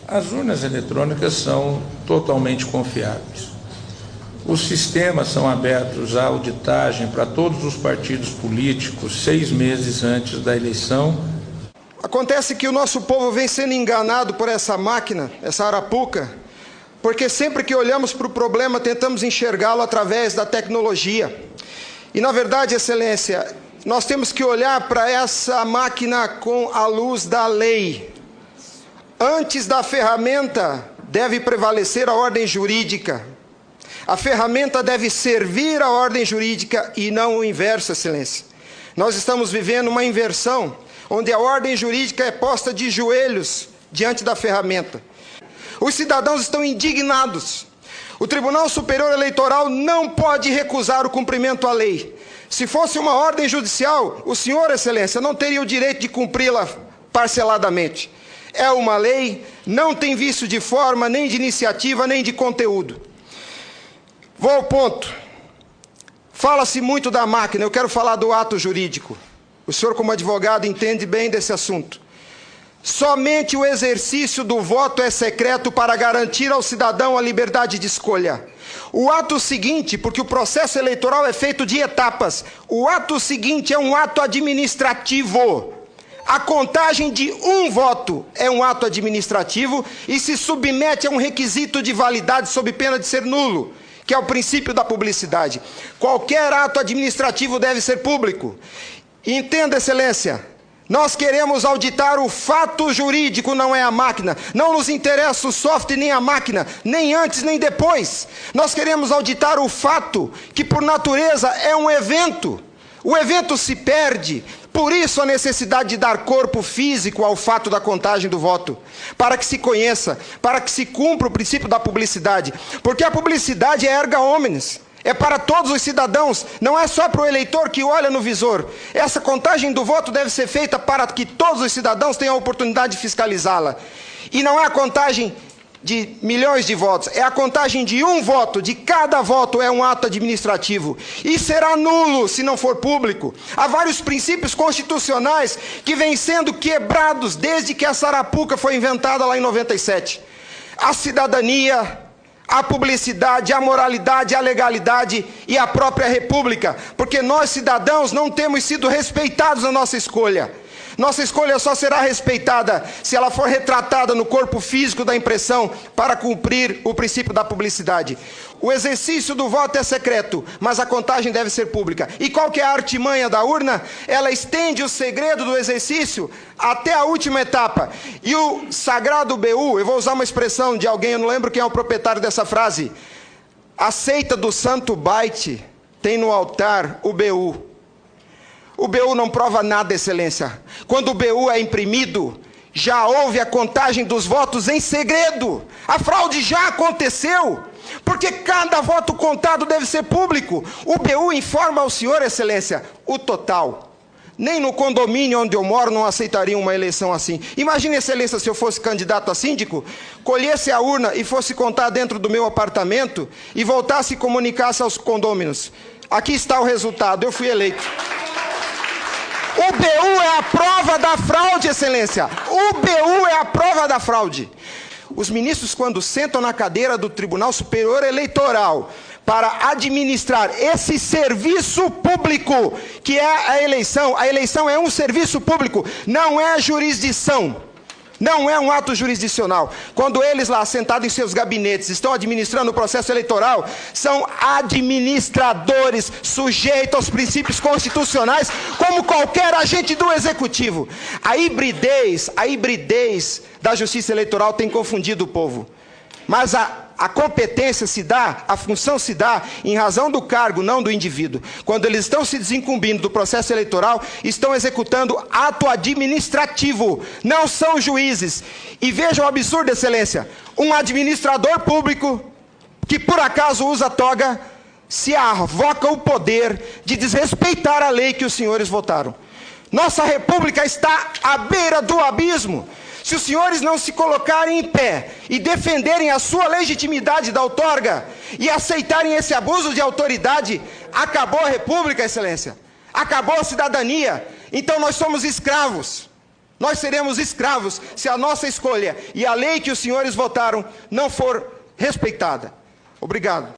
As urnas eletrônicas são totalmente confiáveis. Os sistemas são abertos à auditagem para todos os partidos políticos 6 meses antes da eleição. Acontece que o nosso povo vem sendo enganado por essa máquina, essa arapuca, porque sempre que olhamos para o problema tentamos enxergá-lo através da tecnologia. E na verdade, Excelência, nós temos que olhar para essa máquina com a luz da lei. Antes da ferramenta deve prevalecer a ordem jurídica. A ferramenta deve servir à ordem jurídica e não o inverso, Excelência. Nós estamos vivendo uma inversão, onde a ordem jurídica é posta de joelhos diante da ferramenta. Os cidadãos estão indignados. O Tribunal Superior Eleitoral não pode recusar o cumprimento à lei. Se fosse uma ordem judicial, o senhor, Excelência, não teria o direito de cumpri-la parceladamente. É uma lei, não tem vício de forma, nem de iniciativa, nem de conteúdo. Vou ao ponto. Fala-se muito da máquina, eu quero falar do ato jurídico. O senhor, como advogado, entende bem desse assunto. Somente o exercício do voto é secreto para garantir ao cidadão a liberdade de escolha. O ato seguinte, porque o processo eleitoral é feito de etapas, o ato seguinte é um ato administrativo. A contagem de um voto é um ato administrativo e se submete a um requisito de validade sob pena de ser nulo, que é o princípio da publicidade. Qualquer ato administrativo deve ser público. Entenda, Excelência, nós queremos auditar o fato jurídico, não é a máquina. Não nos interessa o software nem a máquina, nem antes nem depois. Nós queremos auditar o fato, que por natureza é um evento. O evento se perde. Por isso a necessidade de dar corpo físico ao fato da contagem do voto, para que se conheça, para que se cumpra o princípio da publicidade, porque a publicidade é erga omnes, é para todos os cidadãos, não é só para o eleitor que olha no visor. Essa contagem do voto deve ser feita para que todos os cidadãos tenham a oportunidade de fiscalizá-la. E não é a contagem de milhões de votos, é a contagem de um voto, de cada voto é um ato administrativo, e será nulo se não for público. Há vários princípios constitucionais que vêm sendo quebrados desde que essa arapuca foi inventada lá em 97. A cidadania, a publicidade, a moralidade, a legalidade e a própria república, porque nós cidadãos não temos sido respeitados na nossa escolha. Nossa escolha só será respeitada se ela for retratada no corpo físico da impressão para cumprir o princípio da publicidade. O exercício do voto é secreto, mas a contagem deve ser pública. E qual que é a artimanha da urna? Ela estende o segredo do exercício até a última etapa. E o sagrado BU, eu vou usar uma expressão de alguém, eu não lembro quem é o proprietário dessa frase. A seita do santo byte tem no altar o BU. O BU não prova nada, Excelência. Quando o BU é imprimido, já houve a contagem dos votos em segredo. A fraude já aconteceu, porque cada voto contado deve ser público. O BU informa ao senhor, Excelência, o total. Nem no condomínio onde eu moro não aceitaria uma eleição assim. Imagine, Excelência, se eu fosse candidato a síndico, colhesse a urna e fosse contar dentro do meu apartamento e voltasse e comunicasse aos condôminos. Aqui está o resultado, eu fui eleito. O BU é a prova da fraude, Excelência. O BU é a prova da fraude. Os ministros, quando sentam na cadeira do Tribunal Superior Eleitoral para administrar esse serviço público, que é a eleição é um serviço público, não é jurisdição. Não é um ato jurisdicional. Quando eles lá sentados em seus gabinetes estão administrando o processo eleitoral, são administradores sujeitos aos princípios constitucionais, como qualquer agente do executivo. A hibridez da justiça eleitoral tem confundido o povo. Mas a competência se dá, a função se dá em razão do cargo, não do indivíduo. Quando eles estão se desincumbindo do processo eleitoral, estão executando ato administrativo, não são juízes. E vejam o absurdo, Excelência, um administrador público que por acaso usa toga, se arvoca o poder de desrespeitar a lei que os senhores votaram. Nossa república está à beira do abismo. Se os senhores não se colocarem em pé e defenderem a sua legitimidade da outorga e aceitarem esse abuso de autoridade, acabou a república, Excelência. Acabou a cidadania. Então nós somos escravos. Nós seremos escravos se a nossa escolha e a lei que os senhores votaram não for respeitada. Obrigado.